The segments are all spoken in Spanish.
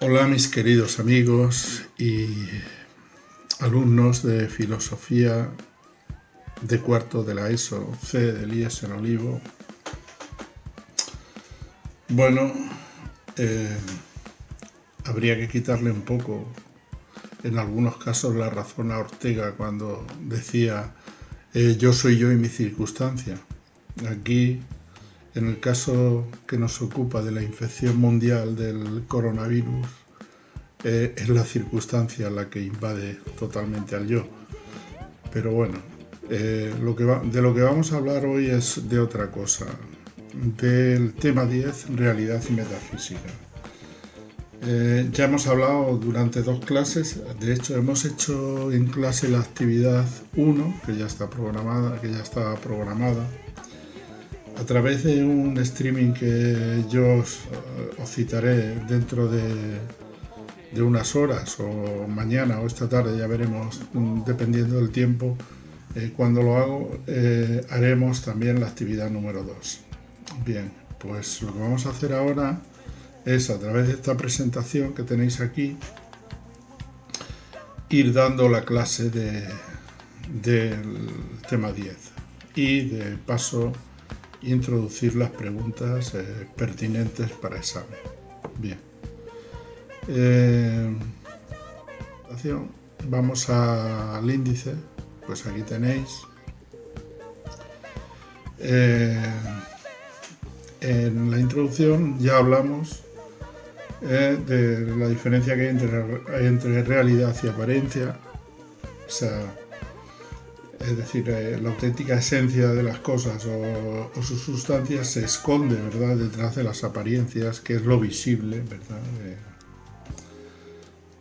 Hola mis queridos amigos y alumnos de filosofía de cuarto de la ESO C del IES en Olivo. Bueno, habría que quitarle un poco, en algunos casos, la razón a Ortega cuando decía yo soy yo y mi circunstancia. Aquí, en el caso que nos ocupa de la infección mundial del coronavirus, es la circunstancia la que invade totalmente al yo. Pero bueno, de lo que vamos a hablar hoy es de otra cosa, del tema 10, realidad y metafísica. Ya hemos hablado durante 2 clases, de hecho hemos hecho en clase la actividad 1, que ya está programada, a través de un streaming que yo os citaré dentro de unas horas, o mañana o esta tarde, ya veremos, dependiendo del tiempo. Cuando lo hago, haremos también la actividad número 2. Bien, pues lo que vamos a hacer ahora es, a través de esta presentación que tenéis aquí, ir dando la clase del tema 10 y de paso introducir las preguntas pertinentes para examen. Bien. Vamos al índice, pues aquí tenéis. En la introducción ya hablamos de la diferencia que hay entre realidad y apariencia, o sea, es decir, la auténtica esencia de las cosas o sus sustancias se esconde, ¿verdad?, detrás de las apariencias, que es lo visible, ¿verdad?,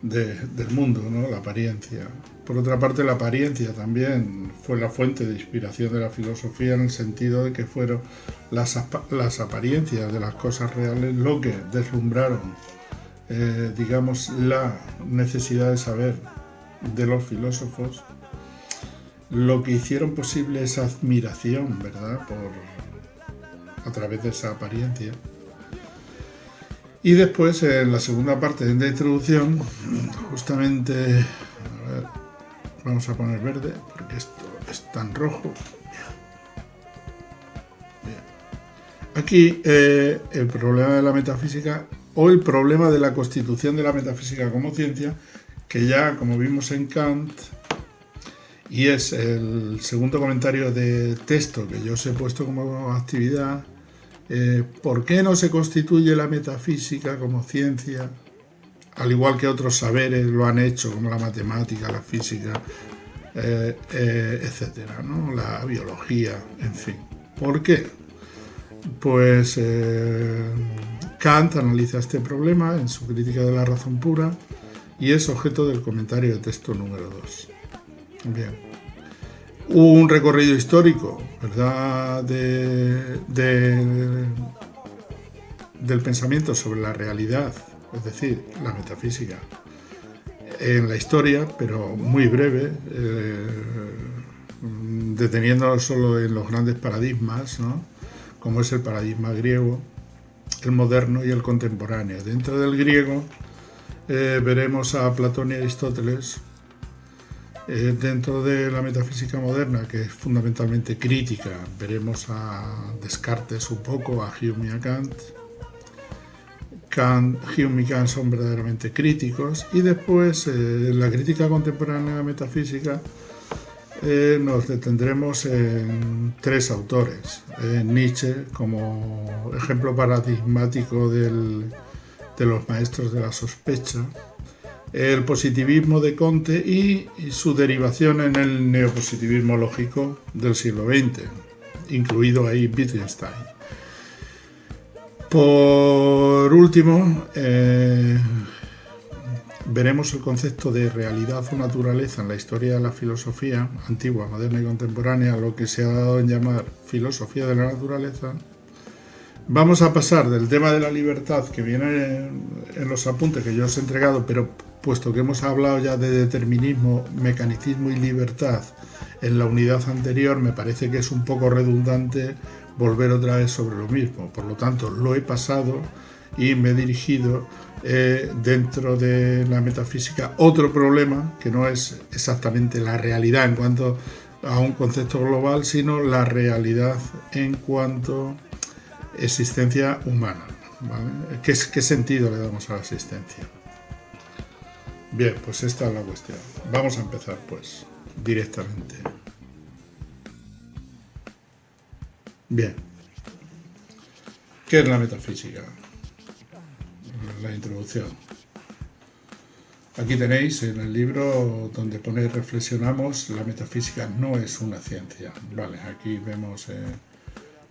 del mundo, ¿no?, la apariencia. Por otra parte, la apariencia también fue la fuente de inspiración de la filosofía, en el sentido de que fueron las apariencias de las cosas reales lo que deslumbraron, digamos, la necesidad de saber de los filósofos, lo que hicieron posible esa admiración, ¿verdad?, a través de esa apariencia. Y después, en la segunda parte de la introducción, justamente, a ver, vamos a poner verde, porque esto es tan rojo. Bien. Aquí, el problema de la metafísica, o el problema de la constitución de la metafísica como ciencia, que ya, como vimos en Kant, y es el segundo comentario de texto que yo os he puesto como actividad. ¿Por qué no se constituye la metafísica como ciencia, al igual que otros saberes lo han hecho, como la matemática, la física, etcétera, ¿no?, la biología, en fin? ¿Por qué? Pues Kant analiza este problema en su crítica de la razón pura y es objeto del comentario de texto número 2. Bien. Un recorrido histórico, ¿verdad?, del pensamiento sobre la realidad, es decir, la metafísica, en la historia, pero muy breve, deteniéndonos solo en los grandes paradigmas, ¿no?, como es el paradigma griego, el moderno y el contemporáneo. Dentro del griego veremos a Platón y Aristóteles. Dentro de la metafísica moderna, que es fundamentalmente crítica, veremos a Descartes un poco, a Hume y a Kant. Hume y Kant son verdaderamente críticos, y después en la crítica contemporánea de la metafísica nos detendremos en 3 autores. Nietzsche, como ejemplo paradigmático de los maestros de la sospecha, el positivismo de Comte y su derivación en el neopositivismo lógico del siglo XX, incluido ahí Wittgenstein. Por último, veremos el concepto de realidad o naturaleza en la historia de la filosofía antigua, moderna y contemporánea, lo que se ha dado en llamar filosofía de la naturaleza. Vamos a pasar del tema de la libertad, que viene en los apuntes que yo os he entregado, pero puesto que hemos hablado ya de determinismo, mecanicismo y libertad en la unidad anterior, me parece que es un poco redundante volver otra vez sobre lo mismo. Por lo tanto, lo he pasado y me he dirigido dentro de la metafísica otro problema que no es exactamente la realidad en cuanto a un concepto global, sino la realidad en cuanto a existencia humana, ¿vale? ¿Qué sentido le damos a la existencia? Bien, pues esta es la cuestión. Vamos a empezar pues directamente. Bien, ¿qué es la metafísica? La introducción. Aquí tenéis en el libro donde pone reflexionamos, la metafísica no es una ciencia. Vale, aquí vemos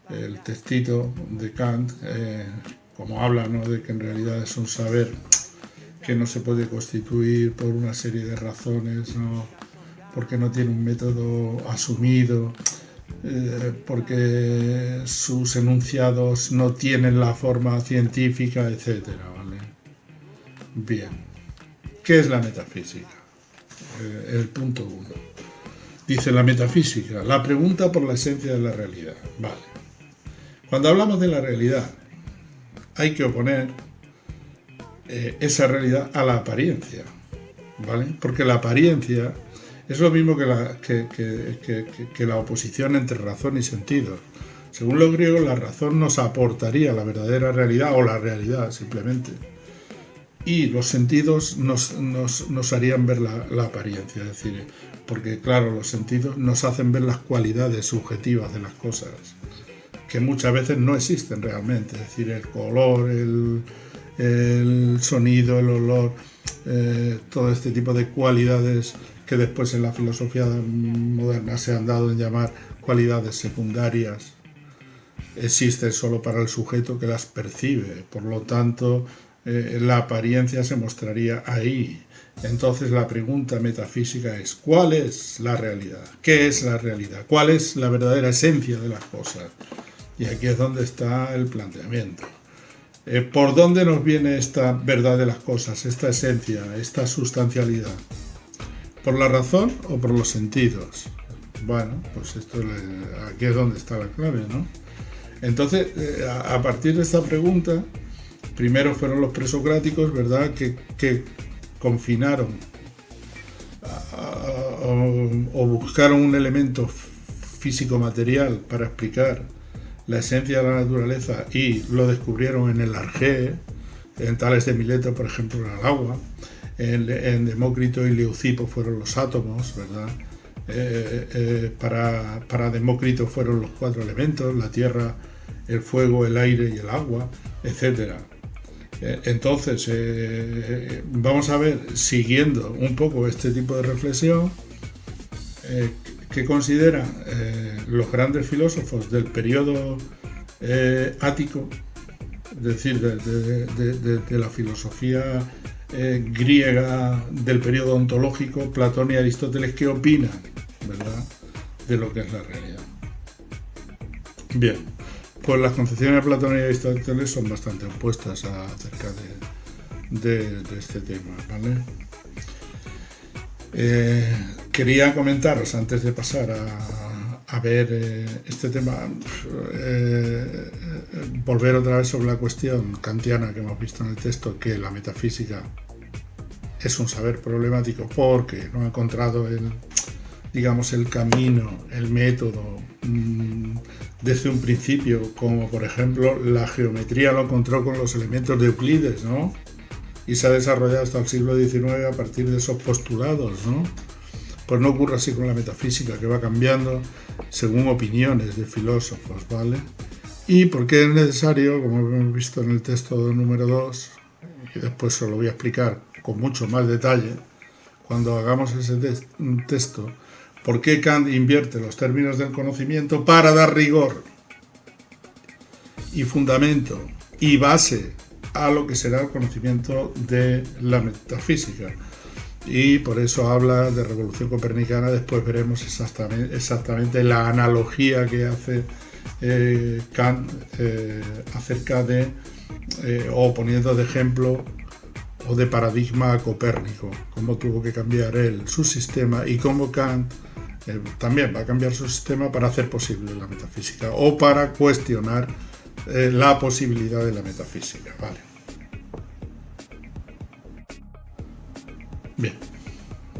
el textito de Kant, como habla, ¿no?, de que en realidad es un saber que no se puede constituir por una serie de razones, ¿no?, porque no tiene un método asumido, porque sus enunciados no tienen la forma científica, etcétera, ¿vale? Bien, ¿qué es la metafísica? El punto 1. Dice la metafísica, la pregunta por la esencia de la realidad. Vale. Cuando hablamos de la realidad, hay que oponer esa realidad a la apariencia, ¿vale? Porque la apariencia es lo mismo que la oposición entre razón y sentido. Según los griegos, la razón nos aportaría la verdadera realidad o la realidad simplemente. Y los sentidos nos harían ver la apariencia, es decir, porque claro, los sentidos nos hacen ver las cualidades subjetivas de las cosas, que muchas veces no existen realmente, es decir, el color, el sonido, el olor, todo este tipo de cualidades que después en la filosofía moderna se han dado en llamar cualidades secundarias, existen solo para el sujeto que las percibe, por lo tanto la apariencia se mostraría ahí. Entonces la pregunta metafísica es, ¿cuál es la realidad? ¿Qué es la realidad? ¿Cuál es la verdadera esencia de las cosas? Y aquí es donde está el planteamiento. ¿Por dónde nos viene esta verdad de las cosas, esta esencia, esta sustancialidad? ¿Por la razón o por los sentidos? Bueno, pues aquí es donde está la clave, ¿no? Entonces, a partir de esta pregunta, primero fueron los presocráticos, ¿verdad?, que confinaron o buscaron un elemento físico-material para explicar la esencia de la naturaleza y lo descubrieron en el Argé, en Tales de Mileto, por ejemplo, en el agua, en Demócrito y Leucipo fueron los átomos, ¿verdad? Para Demócrito fueron los 4 elementos, la tierra, el fuego, el aire y el agua, etcétera. Entonces, vamos a ver, siguiendo un poco este tipo de reflexión, ¿qué consideran los grandes filósofos del periodo ático, es decir, de la filosofía griega del periodo ontológico, Platón y Aristóteles? ¿Qué opinan, verdad, de lo que es la realidad? Bien, pues las concepciones de Platón y Aristóteles son bastante opuestas acerca de este tema, ¿vale? Quería comentaros, antes de pasar a ver este tema, volver otra vez sobre la cuestión kantiana que hemos visto en el texto, que la metafísica es un saber problemático porque no ha encontrado el camino, el método desde un principio, como por ejemplo la geometría lo encontró con los elementos de Euclides, ¿no? Y se ha desarrollado hasta el siglo XIX a partir de esos postulados, ¿no? Pues no ocurre así con la metafísica, que va cambiando según opiniones de filósofos, ¿vale? Y porque es necesario, como hemos visto en el texto número 2, y después os lo voy a explicar con mucho más detalle cuando hagamos ese texto, por qué Kant invierte los términos del conocimiento para dar rigor y fundamento y base a lo que será el conocimiento de la metafísica. Y por eso habla de revolución copernicana. Después veremos exactamente la analogía que hace Kant acerca de, o poniendo de ejemplo o de paradigma a Copérnico, cómo tuvo que cambiar él su sistema y cómo Kant también va a cambiar su sistema para hacer posible la metafísica o para cuestionar la posibilidad de la metafísica. Vale. Bien,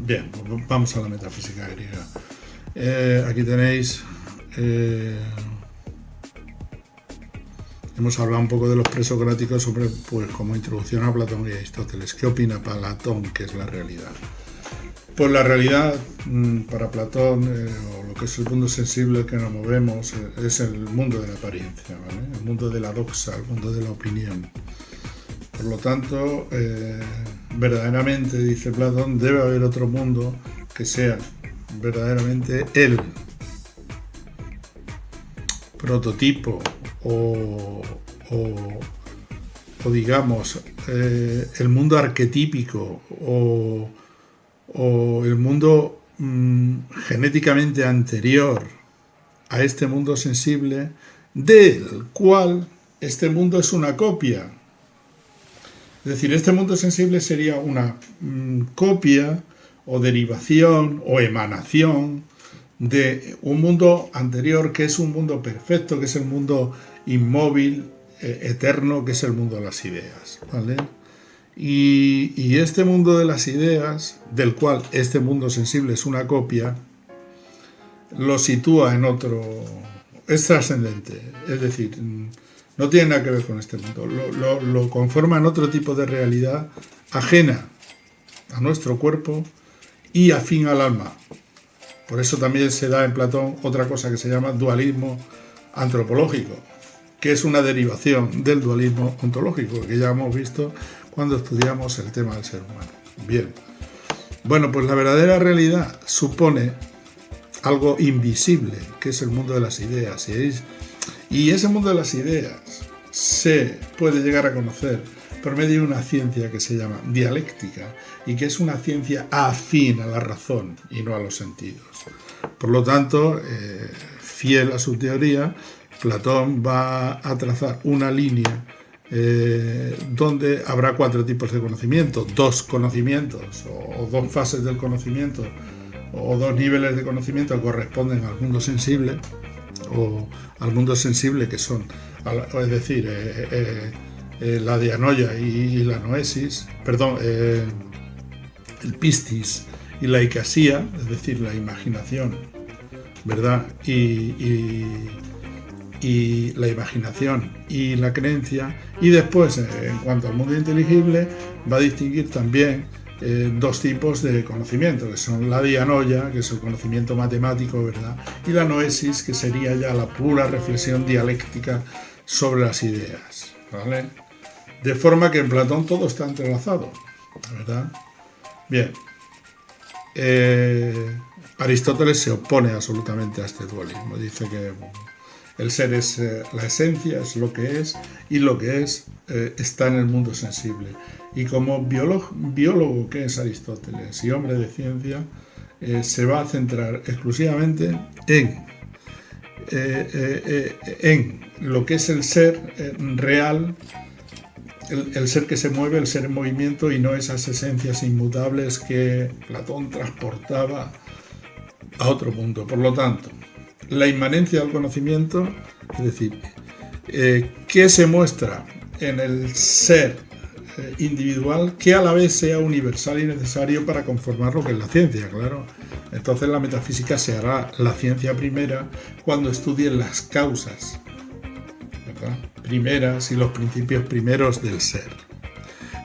bien, vamos a la metafísica griega. Aquí tenéis... hemos hablado un poco de los presocráticos sobre, pues, como introducción a Platón y Aristóteles. ¿Qué opina Platón que es la realidad? Pues la realidad, para Platón, o lo que es el mundo sensible que nos movemos, es el mundo de la apariencia, ¿vale? El mundo de la doxa, el mundo de la opinión. Por lo tanto, verdaderamente, dice Platón, debe haber otro mundo que sea verdaderamente el prototipo o digamos, el mundo arquetípico o el mundo genéticamente anterior a este mundo sensible, del cual este mundo es una copia. Es decir, este mundo sensible sería una copia o derivación o emanación de un mundo anterior que es un mundo perfecto, que es el mundo inmóvil, eterno, que es el mundo de las ideas, ¿vale? Y este mundo de las ideas, del cual este mundo sensible es una copia, lo sitúa en otro... es trascendente, es decir, no tiene nada que ver con este mundo, lo conforma en otro tipo de realidad ajena a nuestro cuerpo y afín al alma. Por eso también se da en Platón otra cosa que se llama dualismo antropológico, que es una derivación del dualismo ontológico, que ya hemos visto cuando estudiamos el tema del ser humano. Bien, bueno, pues la verdadera realidad supone algo invisible, que es el mundo de las ideas. Y ese mundo de las ideas se puede llegar a conocer por medio de una ciencia que se llama dialéctica y que es una ciencia afín a la razón y no a los sentidos. Por lo tanto, fiel a su teoría, Platón va a trazar una línea donde habrá 4 tipos de conocimiento, 2 conocimientos o 2 fases del conocimiento o 2 niveles de conocimiento que corresponden al mundo sensible o al mundo sensible que son, es decir, la dianoia y la noesis, perdón, el pistis y la icasía, es decir, la imaginación, ¿verdad? Y la imaginación y la creencia, y después, en cuanto al mundo inteligible, va a distinguir también 2 tipos de conocimiento, que son la dianoia, que es el conocimiento matemático, ¿verdad? Y la noesis, que sería ya la pura reflexión dialéctica sobre las ideas, ¿vale? De forma que en Platón todo está entrelazado, ¿verdad? Bien. Aristóteles se opone absolutamente a este dualismo. Dice que el ser es la esencia, es lo que es, y lo que es está en el mundo sensible. Y como biólogo que es Aristóteles y hombre de ciencia, se va a centrar exclusivamente en lo que es el ser real, el ser que se mueve, el ser en movimiento, y no esas esencias inmutables que Platón transportaba a otro mundo. Por lo tanto, la inmanencia del conocimiento, es decir, que se muestra en el ser individual, que a la vez sea universal y necesario para conformar lo que es la ciencia, claro. Entonces la metafísica se hará la ciencia primera cuando estudie las causas, ¿verdad?, primeras y los principios primeros del ser.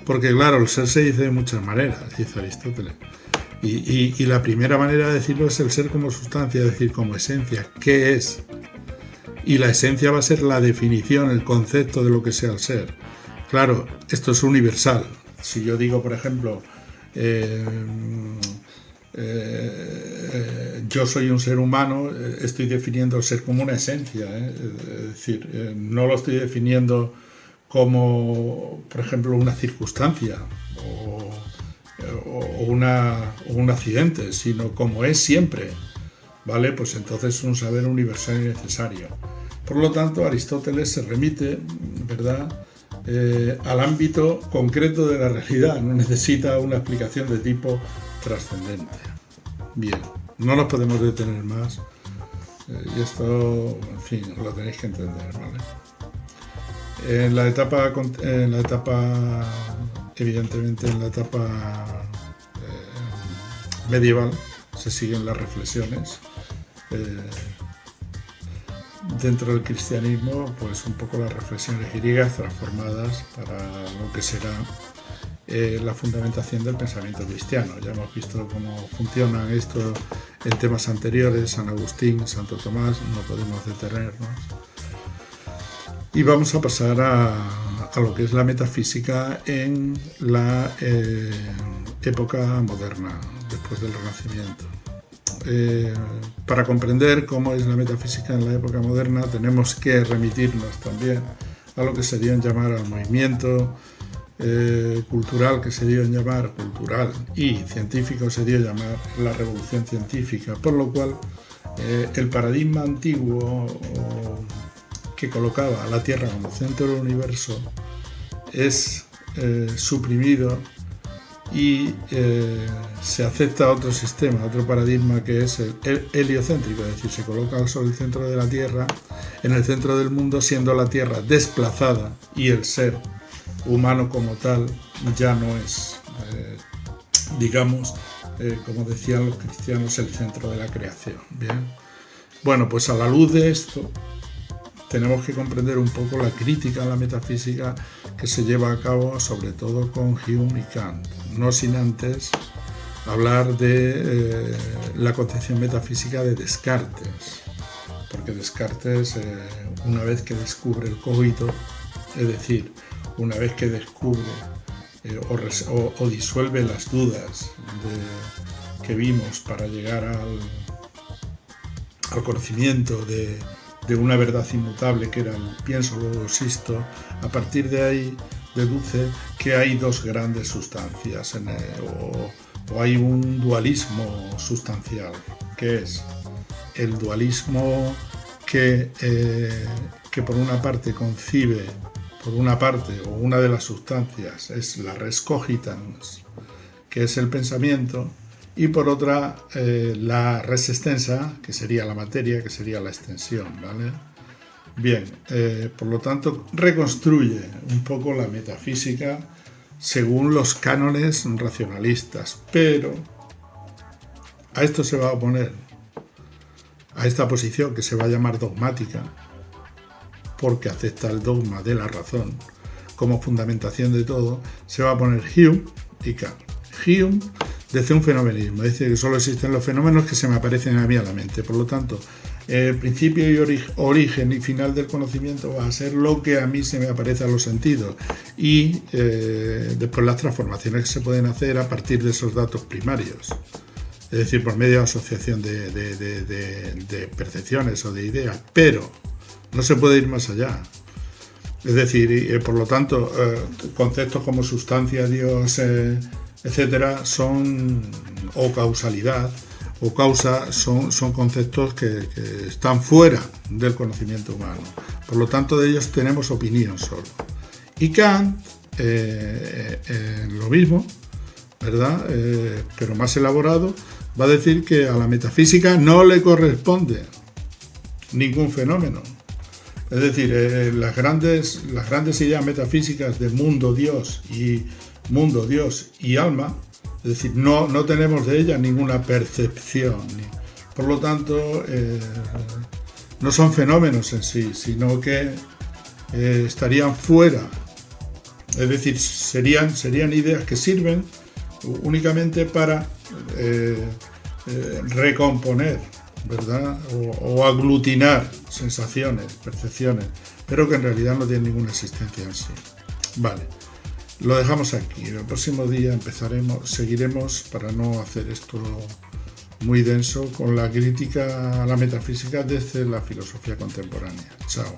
Porque claro, el ser se dice de muchas maneras, dice Aristóteles. Y la primera manera de decirlo es el ser como sustancia, es decir, como esencia. ¿Qué es? Y la esencia va a ser la definición, el concepto de lo que sea el ser. Claro, esto es universal. Si yo digo, por ejemplo, yo soy un ser humano, estoy definiendo el ser como una esencia, es decir, no lo estoy definiendo como, por ejemplo, una circunstancia o un accidente, sino como es siempre, ¿vale? Pues entonces es un saber universal y necesario. Por lo tanto, Aristóteles se remite, ¿verdad?, al ámbito concreto de la realidad, no necesita una explicación de tipo trascendente. Bien, no nos podemos detener más, y esto, en fin, lo tenéis que entender, ¿vale? En la etapa evidentemente en la etapa medieval se siguen las reflexiones. Dentro del cristianismo, pues un poco las reflexiones griegas transformadas para lo que será la fundamentación del pensamiento cristiano. Ya hemos visto cómo funcionan esto en temas anteriores, San Agustín, Santo Tomás, no podemos detenernos. Y vamos a pasar a lo que es la metafísica en la época moderna, después del Renacimiento. Para comprender cómo es la metafísica en la época moderna, tenemos que remitirnos también a lo que se dio en llamar al movimiento cultural, que se dio en llamar cultural, y científico se dio en llamar la revolución científica, por lo cual el paradigma antiguo que colocaba a la Tierra como centro del universo es suprimido y se acepta otro sistema, otro paradigma, que es el heliocéntrico, es decir, se coloca el Sol en el centro de la Tierra, en el centro del mundo, siendo la Tierra desplazada y el ser humano como tal ya no es, como decían los cristianos, el centro de la creación. Bien, bueno, pues a la luz de esto tenemos que comprender un poco la crítica a la metafísica que se lleva a cabo sobre todo con Hume y Kant, no sin antes hablar de la concepción metafísica de Descartes, porque Descartes, una vez que descubre el cogito, es decir, una vez que descubre o disuelve las dudas que vimos para llegar al conocimiento de una verdad inmutable, que era el pienso, luego existo, a partir de ahí deduce que hay dos grandes sustancias, o hay un dualismo sustancial, que es el dualismo que por una parte concibe, por una parte, o una de las sustancias es la res cogitans, que es el pensamiento, y por otra la res extensa, que sería la materia, que sería la extensión, ¿vale? Bien, por lo tanto reconstruye un poco la metafísica según los cánones racionalistas, pero a esto se va a oponer, a esta posición que se va a llamar dogmática, porque acepta el dogma de la razón como fundamentación de todo, se va a poner Hume y Kant. Hume desde un fenomenismo, es decir, que solo existen los fenómenos que se me aparecen a mí a la mente. Por lo tanto, el principio y origen y final del conocimiento va a ser lo que a mí se me aparece a los sentidos, y después las transformaciones que se pueden hacer a partir de esos datos primarios, es decir, por medio de asociación de percepciones o de ideas, pero no se puede ir más allá. Es decir, por lo tanto, conceptos como sustancia, Dios, etcétera, o causalidad o causa, son conceptos que están fuera del conocimiento humano. Por lo tanto, de ellos tenemos opinión solo. Y Kant, lo mismo, ¿verdad? Pero más elaborado, va a decir que a la metafísica no le corresponde ningún fenómeno. Es decir, las grandes ideas metafísicas de mundo, Dios y alma, es decir, no tenemos de ellas ninguna percepción. Por lo tanto, no son fenómenos en sí, sino que estarían fuera. Es decir, serían ideas que sirven únicamente para recomponer, ¿verdad? O aglutinar sensaciones, percepciones, pero que en realidad no tienen ninguna existencia en sí. Vale, lo dejamos aquí. El próximo día seguiremos, para no hacer esto muy denso, con la crítica a la metafísica desde la filosofía contemporánea. Chao.